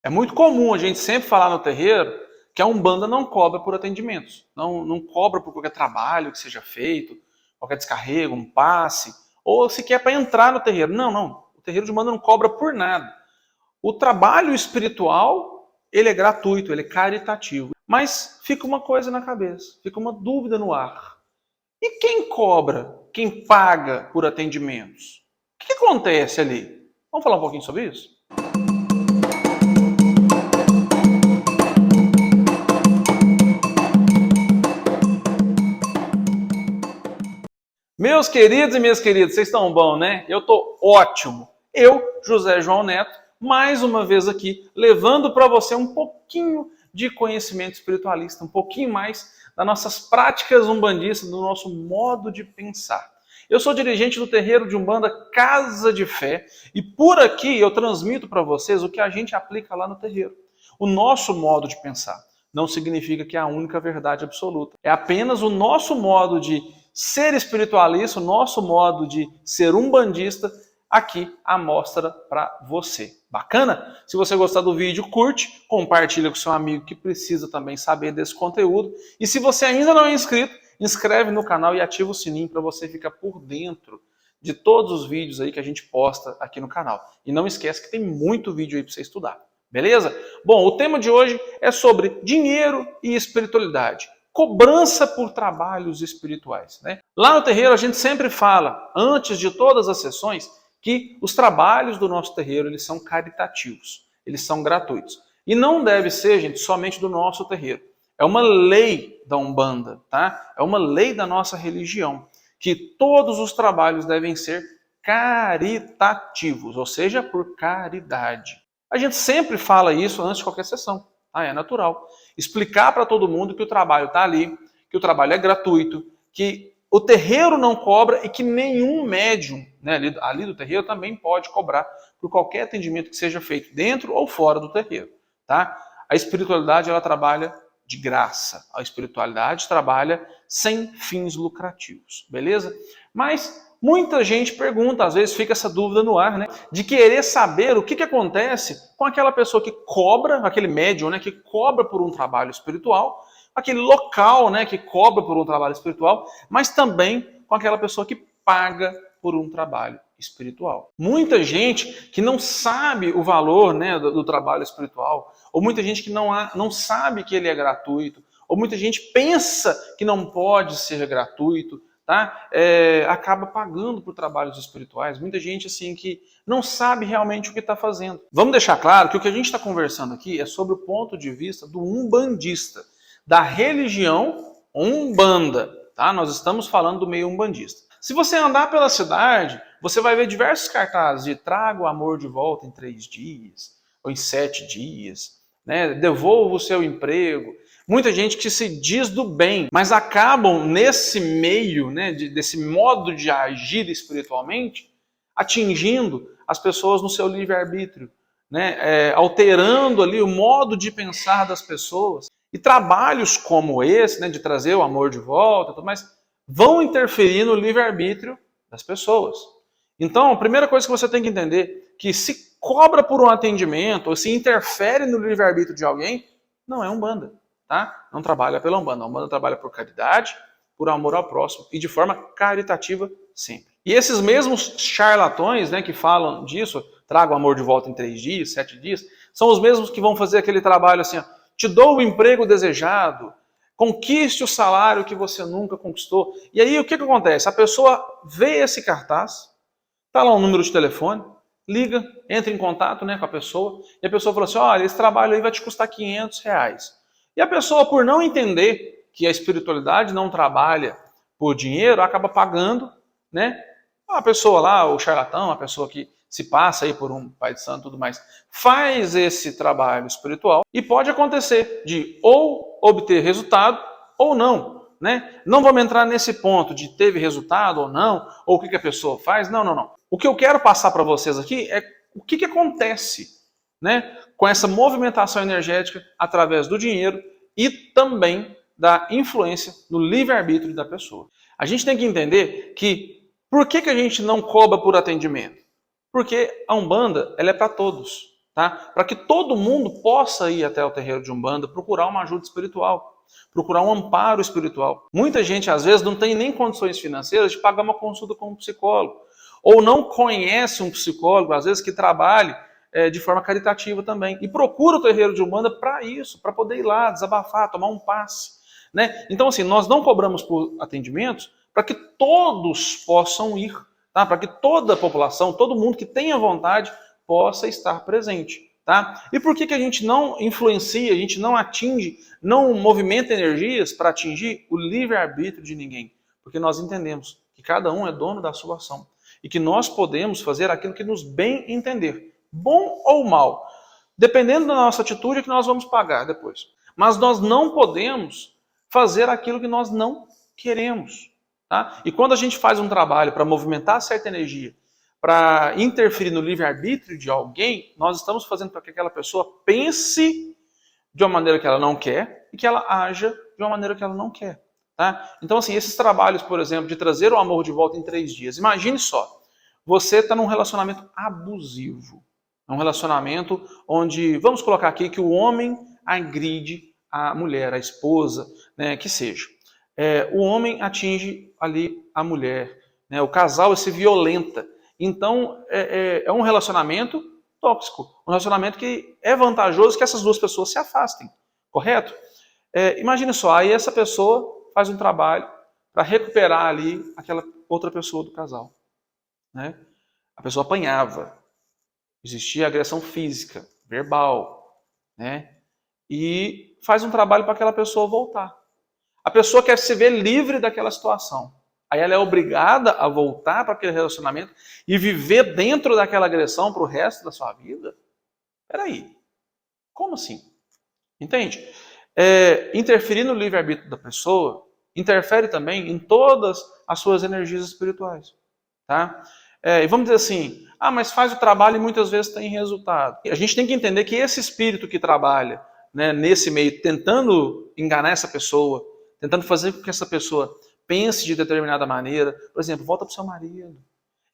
É muito comum a gente sempre falar no terreiro que a Umbanda não cobra por atendimentos, não cobra por qualquer trabalho que seja feito, qualquer descarrego, um passe, ou sequer para entrar no terreiro. Não. O terreiro de Umbanda não cobra por nada. O trabalho espiritual, ele é gratuito, ele é caritativo. Mas fica uma coisa na cabeça, fica uma dúvida no ar. E quem cobra, quem paga por atendimentos? O que acontece ali? Vamos falar um pouquinho sobre isso? Meus queridos e minhas queridas, vocês estão bom, né? Eu estou ótimo. Eu, José João Neto, mais uma vez aqui, levando para você um pouquinho de conhecimento espiritualista, um pouquinho mais das nossas práticas umbandistas, do nosso modo de pensar. Eu sou dirigente do terreiro de Umbanda Casa de Fé e por aqui eu transmito para vocês o que a gente aplica lá no terreiro. O nosso modo de pensar não significa que é a única verdade absoluta. É apenas o nosso modo de ser espiritualista, o nosso modo de ser umbandista, aqui a mostra para você. Bacana? Se você gostar do vídeo, curte, compartilha com seu amigo que precisa também saber desse conteúdo. E se você ainda não é inscrito, inscreve no canal e ativa o sininho para você ficar por dentro de todos os vídeos aí que a gente posta aqui no canal. E não esquece que tem muito vídeo aí para você estudar. Beleza? Bom, o tema de hoje é sobre dinheiro e espiritualidade. Cobrança por trabalhos espirituais, né? Lá no terreiro a gente sempre fala, antes de todas as sessões, que os trabalhos do nosso terreiro eles são caritativos, eles são gratuitos. E não deve ser, gente, somente do nosso terreiro. É uma lei da Umbanda, tá? É uma lei da nossa religião, que todos os trabalhos devem ser caritativos, ou seja, por caridade. A gente sempre fala isso antes de qualquer sessão, tá? É natural. Explicar para todo mundo que o trabalho está ali, que o trabalho é gratuito, que o terreiro não cobra e que nenhum médium, né, ali do terreiro também pode cobrar por qualquer atendimento que seja feito dentro ou fora do terreiro. Tá? A espiritualidade ela trabalha de graça. A espiritualidade trabalha sem fins lucrativos. Beleza? Mas muita gente pergunta, às vezes fica essa dúvida no ar, né? De querer saber o que acontece com aquela pessoa que cobra, aquele médium, né? Que cobra por um trabalho espiritual, aquele local, né? Que cobra por um trabalho espiritual, mas também com aquela pessoa que paga por um trabalho espiritual. Muita gente que não sabe o valor, né, do trabalho espiritual, ou muita gente que não sabe que ele é gratuito, ou muita gente pensa que não pode ser gratuito, tá? Acaba pagando por trabalhos espirituais. Muita gente assim que não sabe realmente o que está fazendo. Vamos deixar claro que o que a gente está conversando aqui é sobre o ponto de vista do umbandista, da religião Umbanda. Tá? Nós estamos falando do meio umbandista. Se você andar pela cidade, você vai ver diversos cartazes de traga o amor de volta em 3 dias, ou em 7 dias, né? Devolva o seu emprego. Muita gente que se diz do bem, mas acabam nesse meio, né, desse modo de agir espiritualmente, atingindo as pessoas no seu livre-arbítrio, né, alterando ali o modo de pensar das pessoas. E trabalhos como esse, né, de trazer o amor de volta, tudo mais, vão interferir no livre-arbítrio das pessoas. Então, a primeira coisa que você tem que entender é que se cobra por um atendimento ou se interfere no livre-arbítrio de alguém, não é Umbanda. Tá? Não trabalha pela Umbanda. A Umbanda trabalha por caridade, por amor ao próximo e de forma caritativa sempre. E esses mesmos charlatões, né, que falam disso, traga o amor de volta em 3 dias, 7 dias, são os mesmos que vão fazer aquele trabalho assim, ó, te dou o emprego desejado, conquiste o salário que você nunca conquistou. E aí o que acontece? A pessoa vê esse cartaz, tá lá um número de telefone, liga, entra em contato, né, com a pessoa, e a pessoa fala assim, olha, esse trabalho aí vai te custar R$500. E a pessoa, por não entender que a espiritualidade não trabalha por dinheiro, acaba pagando, né? A pessoa lá, o charlatão, a pessoa que se passa aí por um pai de santo e tudo mais, faz esse trabalho espiritual e pode acontecer de ou obter resultado ou não, né? Não vamos entrar nesse ponto de teve resultado ou não, ou o que a pessoa faz, não. O que eu quero passar para vocês aqui é o que acontece, né, com essa movimentação energética através do dinheiro e também da influência no livre-arbítrio da pessoa. A gente tem que entender que por que a gente não cobra por atendimento? Porque a Umbanda ela é para todos. tá? Para que todo mundo possa ir até o terreiro de Umbanda, procurar uma ajuda espiritual, procurar um amparo espiritual. Muita gente, às vezes, não tem nem condições financeiras de pagar uma consulta com um psicólogo, ou não conhece um psicólogo, às vezes, que trabalhe de forma caritativa também, e procura o terreiro de Umbanda para isso, para poder ir lá, desabafar, tomar um passe, né? Então, assim, nós não cobramos por atendimentos para que todos possam ir, tá? Para que toda a população, todo mundo que tenha vontade, possa estar presente. Tá? E por que a gente não influencia, a gente não atinge, não movimenta energias para atingir o livre-arbítrio de ninguém? Porque nós entendemos que cada um é dono da sua ação e que nós podemos fazer aquilo que nos bem entender, bom ou mal. Dependendo da nossa atitude é que nós vamos pagar depois. Mas nós não podemos fazer aquilo que nós não queremos. Tá? E quando a gente faz um trabalho para movimentar certa energia, para interferir no livre-arbítrio de alguém, nós estamos fazendo para que aquela pessoa pense de uma maneira que ela não quer e que ela haja de uma maneira que ela não quer. Tá? Então, assim, esses trabalhos, por exemplo, de trazer o amor de volta em 3 dias. Imagine só, você está num relacionamento abusivo. Um relacionamento onde, vamos colocar aqui, que o homem agride a mulher, a esposa, né, que seja. O homem atinge ali a mulher, né, o casal se violenta. Então, é um relacionamento tóxico, um relacionamento que é vantajoso que essas duas pessoas se afastem, correto? Imagine só, aí essa pessoa faz um trabalho para recuperar ali aquela outra pessoa do casal. Né? A pessoa apanhava, existia agressão física, verbal, né? E faz um trabalho para aquela pessoa voltar. A pessoa quer se ver livre daquela situação. Aí ela é obrigada a voltar para aquele relacionamento e viver dentro daquela agressão para o resto da sua vida? Peraí, como assim? Entende? Interferir no livre-arbítrio da pessoa interfere também em todas as suas energias espirituais. Tá? E vamos dizer assim, mas faz o trabalho e muitas vezes tem resultado. A gente tem que entender que esse espírito que trabalha, né, nesse meio, tentando enganar essa pessoa, tentando fazer com que essa pessoa pense de determinada maneira. Por exemplo, volta para o seu marido.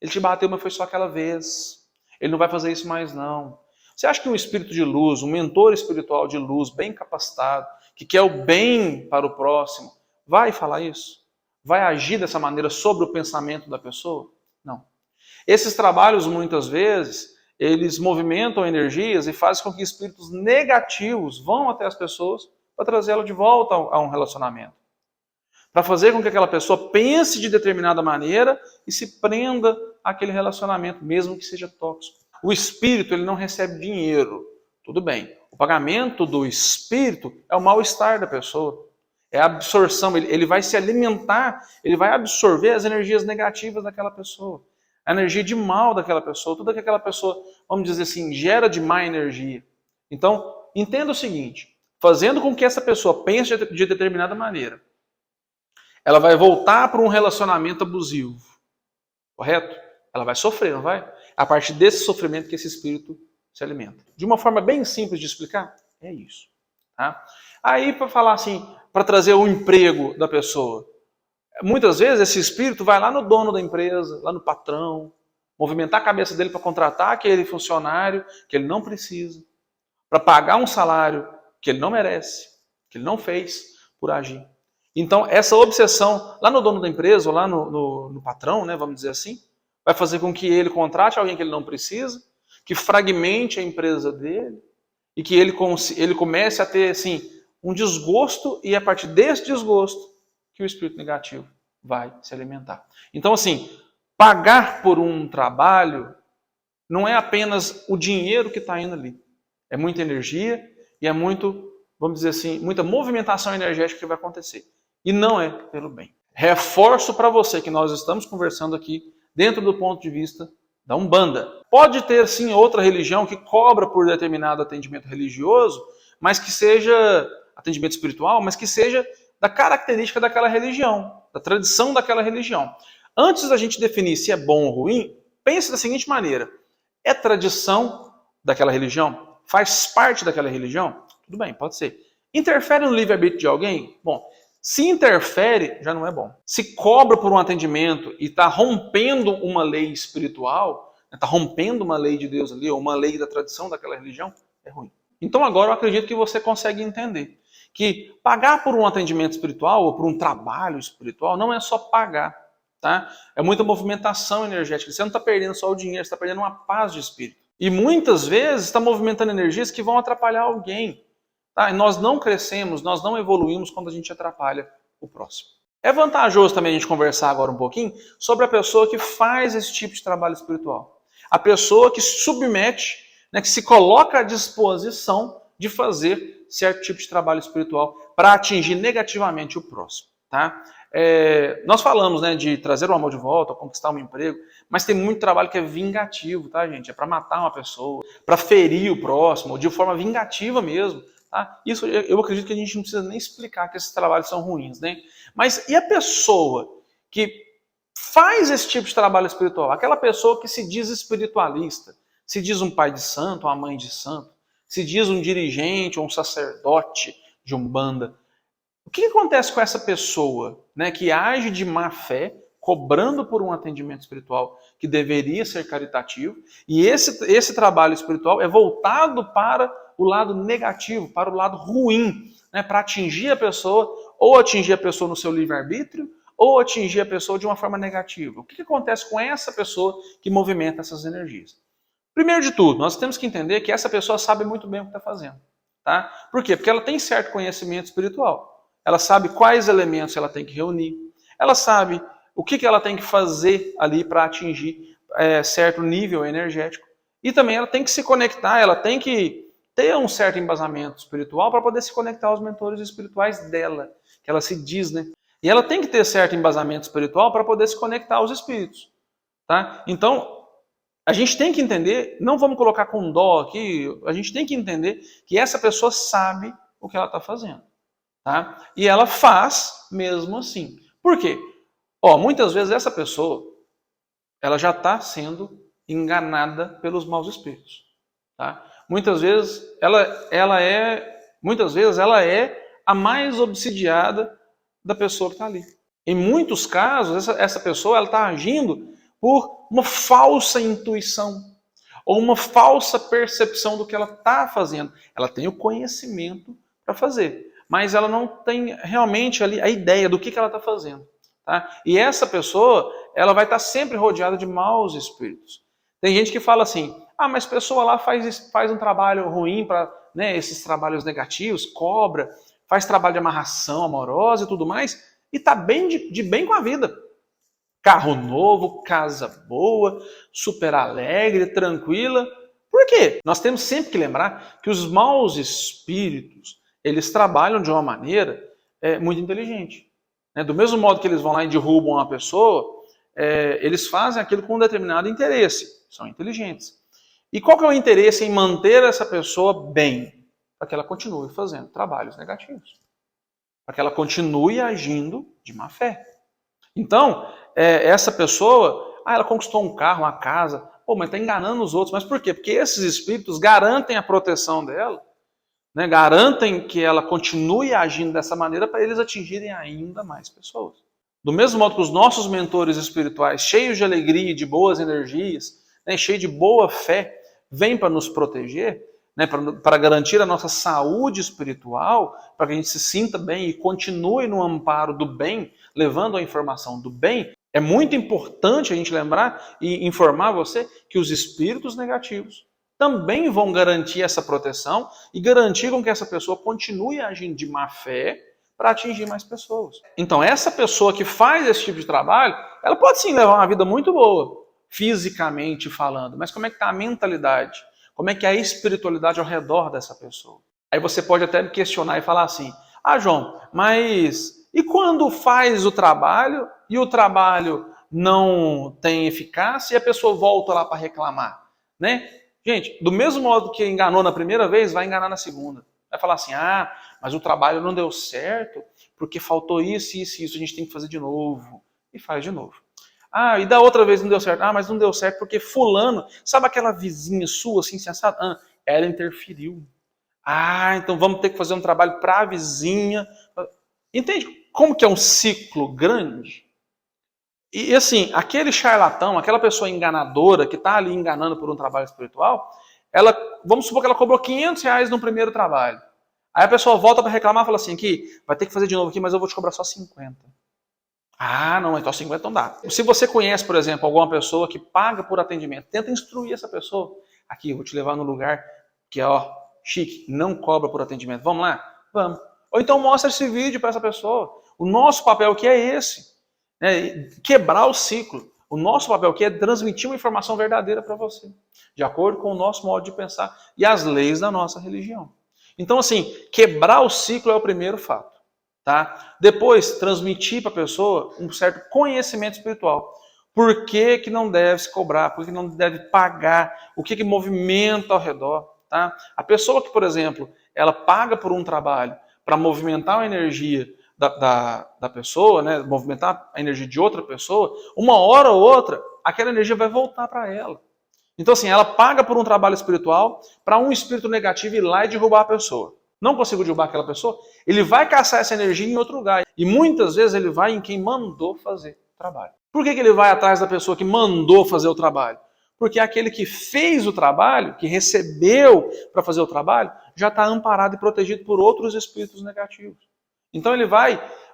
Ele te bateu, mas foi só aquela vez. Ele não vai fazer isso mais, não. Você acha que um espírito de luz, um mentor espiritual de luz, bem capacitado, que quer o bem para o próximo, vai falar isso? Vai agir dessa maneira sobre o pensamento da pessoa? Não. Esses trabalhos, muitas vezes, eles movimentam energias e fazem com que espíritos negativos vão até as pessoas para trazê-la de volta a um relacionamento. Para fazer com que aquela pessoa pense de determinada maneira e se prenda àquele relacionamento, mesmo que seja tóxico. O espírito, ele não recebe dinheiro, tudo bem. O pagamento do espírito é o mal-estar da pessoa, é a absorção, ele vai se alimentar, ele vai absorver as energias negativas daquela pessoa, a energia de mal daquela pessoa, tudo que aquela pessoa, vamos dizer assim, gera de má energia. Então, entenda o seguinte, fazendo com que essa pessoa pense de determinada maneira, ela vai voltar para um relacionamento abusivo, correto? Ela vai sofrer, não vai? A partir desse sofrimento que esse espírito se alimenta. De uma forma bem simples de explicar, é isso. Tá? Aí, para falar assim, para trazer o emprego da pessoa, muitas vezes esse espírito vai lá no dono da empresa, lá no patrão, movimentar a cabeça dele para contratar aquele funcionário que ele não precisa, para pagar um salário que ele não merece, que ele não fez por agir. Então, essa obsessão lá no dono da empresa, ou lá no patrão, né, vamos dizer assim, vai fazer com que ele contrate alguém que ele não precisa, que fragmente a empresa dele, e que ele comece a ter assim, um desgosto, e é a partir desse desgosto que o espírito negativo vai se alimentar. Então, assim, pagar por um trabalho não é apenas o dinheiro que está indo ali. É muita energia e é muito, vamos dizer assim, muita movimentação energética que vai acontecer. E não é pelo bem. Reforço para você que nós estamos conversando aqui dentro do ponto de vista da Umbanda. Pode ter, sim, outra religião que cobra por determinado atendimento religioso, mas que seja atendimento espiritual, mas que seja da característica daquela religião, da tradição daquela religião. Antes da gente definir se é bom ou ruim, pense da seguinte maneira: é tradição daquela religião? Faz parte daquela religião? Tudo bem, pode ser. Interfere no livre-arbítrio de alguém? Bom, se interfere, já não é bom. Se cobra por um atendimento e está rompendo uma lei espiritual, está rompendo uma lei de Deus ali, ou uma lei da tradição daquela religião, é ruim. Então agora eu acredito que você consegue entender que pagar por um atendimento espiritual ou por um trabalho espiritual não é só pagar, tá? É muita movimentação energética. Você não está perdendo só o dinheiro, você está perdendo uma paz de espírito. E muitas vezes está movimentando energias que vão atrapalhar alguém. Tá? E nós não crescemos, nós não evoluímos quando a gente atrapalha o próximo. É vantajoso também a gente conversar agora um pouquinho sobre a pessoa que faz esse tipo de trabalho espiritual. A pessoa que se submete, né, que se coloca à disposição de fazer certo tipo de trabalho espiritual para atingir negativamente o próximo. Tá? Nós falamos, né, de trazer o amor de volta, conquistar um emprego, mas tem muito trabalho que é vingativo, tá, gente? É para matar uma pessoa, para ferir o próximo, de forma vingativa mesmo. Tá? Isso eu acredito que a gente não precisa nem explicar que esses trabalhos são ruins, né? Mas e a pessoa que faz esse tipo de trabalho espiritual? Aquela pessoa que se diz espiritualista, se diz um pai de santo, uma mãe de santo, se diz um dirigente ou um sacerdote de Umbanda. O que acontece com essa pessoa, né, que age de má fé, cobrando por um atendimento espiritual que deveria ser caritativo, e esse trabalho espiritual é voltado para o lado negativo, para o lado ruim, né, para atingir a pessoa, ou atingir a pessoa no seu livre-arbítrio, ou atingir a pessoa de uma forma negativa? O que acontece com essa pessoa que movimenta essas energias? Primeiro de tudo, nós temos que entender que essa pessoa sabe muito bem o que está fazendo. Tá? Por quê? Porque ela tem certo conhecimento espiritual. Ela sabe quais elementos ela tem que reunir. Ela sabe o que ela tem que fazer ali para atingir certo nível energético. E também ela tem que se conectar, ela tem que ter um certo embasamento espiritual para poder se conectar aos mentores espirituais dela, que ela se diz, né? E ela tem que ter certo embasamento espiritual para poder se conectar aos espíritos. Tá? Então, a gente tem que entender, não vamos colocar com dó aqui, a gente tem que entender que essa pessoa sabe o que ela está fazendo. Tá? E ela faz mesmo assim. Por quê? Muitas vezes essa pessoa ela já está sendo enganada pelos maus espíritos. Tá? Muitas vezes ela é a mais obsidiada da pessoa que está ali. Em muitos casos, essa pessoa está agindo por uma falsa intuição ou uma falsa percepção do que ela está fazendo. Ela tem o conhecimento para fazer, mas ela não tem realmente ali a ideia do que ela está fazendo. Tá? E essa pessoa ela vai estar sempre rodeada de maus espíritos. Tem gente que fala assim, mas a pessoa lá faz um trabalho ruim, para esses trabalhos negativos, cobra, faz trabalho de amarração amorosa e tudo mais, e está bem de bem com a vida. Carro novo, casa boa, super alegre, tranquila. Por quê? Nós temos sempre que lembrar que os maus espíritos, eles trabalham de uma maneira muito inteligente. Do mesmo modo que eles vão lá e derrubam uma pessoa, eles fazem aquilo com um determinado interesse. São inteligentes. E qual que é o interesse em manter essa pessoa bem? Para que ela continue fazendo trabalhos negativos. Para que ela continue agindo de má fé. Então, essa pessoa, ela conquistou um carro, uma casa, mas está enganando os outros. Mas por quê? Porque esses espíritos garantem a proteção dela, né? Garantem que ela continue agindo dessa maneira para eles atingirem ainda mais pessoas. Do mesmo modo que os nossos mentores espirituais, cheios de alegria e de boas energias, né, cheios de boa fé, vêm para nos proteger, né, para garantir a nossa saúde espiritual, para que a gente se sinta bem e continue no amparo do bem, levando a informação do bem. É muito importante a gente lembrar e informar você que os espíritos negativos também vão garantir essa proteção e garantir com que essa pessoa continue agindo de má fé para atingir mais pessoas. Então, essa pessoa que faz esse tipo de trabalho, ela pode sim levar uma vida muito boa, fisicamente falando, mas como é que está a mentalidade? Como é que é a espiritualidade ao redor dessa pessoa? Aí você pode até me questionar e falar assim, João, mas e quando faz o trabalho e o trabalho não tem eficácia e a pessoa volta lá para reclamar, né? Gente, do mesmo modo que enganou na primeira vez, vai enganar na segunda. Vai falar assim, mas o trabalho não deu certo porque faltou isso, isso e isso, a gente tem que fazer de novo. E faz de novo. E da outra vez não deu certo. Mas não deu certo porque fulano, sabe aquela vizinha sua, assim, sensata? Ela interferiu. Então vamos ter que fazer um trabalho para a vizinha. Entende como que é um ciclo grande? E assim, aquele charlatão, aquela pessoa enganadora que está ali enganando por um trabalho espiritual, ela, vamos supor que ela cobrou R$ 500 no primeiro trabalho. Aí a pessoa volta para reclamar e fala assim, aqui, vai ter que fazer de novo aqui, mas eu vou te cobrar só 50. Ah, não, então 50 não dá. Se você conhece, por exemplo, alguma pessoa que paga por atendimento, tenta instruir essa pessoa. Aqui, eu vou te levar no lugar que é, ó, chique, não cobra por atendimento. Vamos lá? Vamos. Ou então mostra esse vídeo para essa pessoa. O nosso papel aqui é esse. Quebrar o ciclo. O nosso papel aqui é transmitir uma informação verdadeira para você, de acordo com o nosso modo de pensar e as leis da nossa religião. Então, assim, quebrar o ciclo é o primeiro fato. Tá? Depois, transmitir para a pessoa um certo conhecimento espiritual. Por que, que não deve se cobrar? Por que não deve pagar? O que, que movimenta ao redor? Tá? A pessoa que, por exemplo, ela paga por um trabalho para movimentar a energia da pessoa, né, movimentar a energia de outra pessoa, uma hora ou outra, aquela energia vai voltar para ela. Então, assim, ela paga por um trabalho espiritual para um espírito negativo ir lá e derrubar a pessoa. Não conseguiu derrubar aquela pessoa, ele vai caçar essa energia em outro lugar. E muitas vezes ele vai em quem mandou fazer o trabalho. Por que ele vai atrás da pessoa que mandou fazer o trabalho? Porque aquele que fez o trabalho, que recebeu para fazer o trabalho, já está amparado e protegido por outros espíritos negativos. Então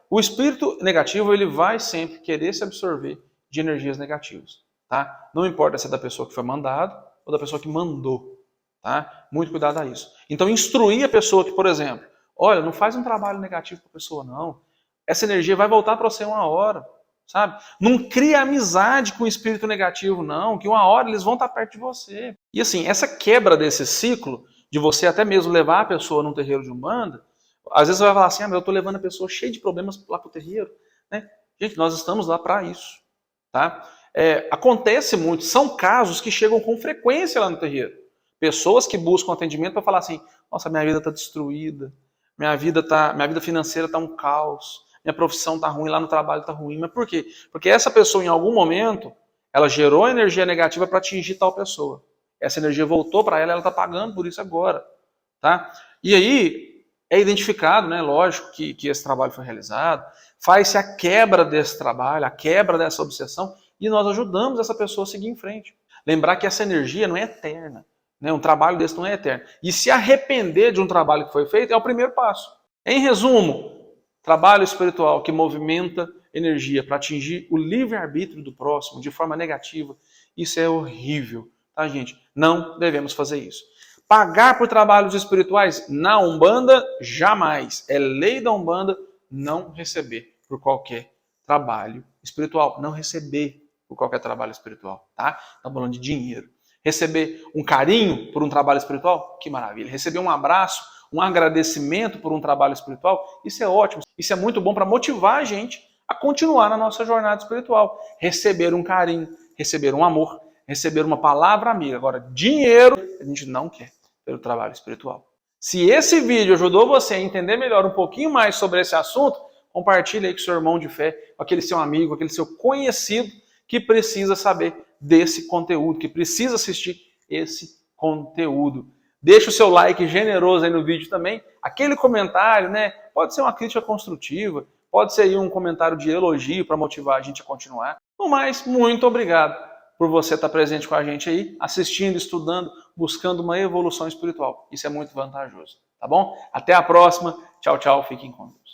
o espírito negativo ele vai sempre querer se absorver de energias negativas. Tá? Não importa se é da pessoa que foi mandado ou da pessoa que mandou. Tá? Muito cuidado a isso. Então instruir a pessoa que, por exemplo, olha, não faz um trabalho negativo para a pessoa não. Essa energia vai voltar para você uma hora. Sabe? Não cria amizade com o espírito negativo não, que uma hora eles vão estar perto de você. E assim, essa quebra desse ciclo, de você até mesmo levar a pessoa num terreiro de Umbanda, às vezes você vai falar assim, mas eu estou levando a pessoa cheia de problemas lá para o terreiro. Né? Gente, nós estamos lá para isso. Tá? Acontece muito, são casos que chegam com frequência lá no terreiro. Pessoas que buscam atendimento para falar assim, nossa, minha vida está destruída, minha vida financeira está um caos, minha profissão está ruim, lá no trabalho está ruim. Mas por quê? Porque essa pessoa, em algum momento, ela gerou energia negativa para atingir tal pessoa. Essa energia voltou para ela, ela está pagando por isso agora. Tá? E aí, é identificado, né, lógico, que esse trabalho foi realizado, faz-se a quebra desse trabalho, a quebra dessa obsessão, e nós ajudamos essa pessoa a seguir em frente. Lembrar que essa energia não é eterna. Né? Um trabalho desse não é eterno. E se arrepender de um trabalho que foi feito é o primeiro passo. Em resumo, trabalho espiritual que movimenta energia para atingir o livre-arbítrio do próximo de forma negativa, isso é horrível, tá, gente? Não devemos fazer isso. Pagar por trabalhos espirituais na Umbanda, jamais. É lei da Umbanda não receber por qualquer trabalho espiritual. Não receber por qualquer trabalho espiritual, tá? Estamos falando de dinheiro. Receber um carinho por um trabalho espiritual, que maravilha. Receber um abraço, um agradecimento por um trabalho espiritual, isso é ótimo. Isso é muito bom para motivar a gente a continuar na nossa jornada espiritual. Receber um carinho, receber um amor, receber uma palavra amiga. Agora, dinheiro, a gente não quer pelo trabalho espiritual. Se esse vídeo ajudou você a entender melhor um pouquinho mais sobre esse assunto, compartilhe aí com seu irmão de fé, com aquele seu amigo, aquele seu conhecido que precisa saber desse conteúdo, que precisa assistir esse conteúdo. Deixa o seu like generoso aí no vídeo também. Aquele comentário, né? Pode ser uma crítica construtiva, pode ser aí um comentário de elogio para motivar a gente a continuar. No mais, muito obrigado por você estar presente com a gente aí, assistindo, estudando, buscando uma evolução espiritual. Isso é muito vantajoso, tá bom? Até a próxima. Tchau, tchau. Fiquem com Deus.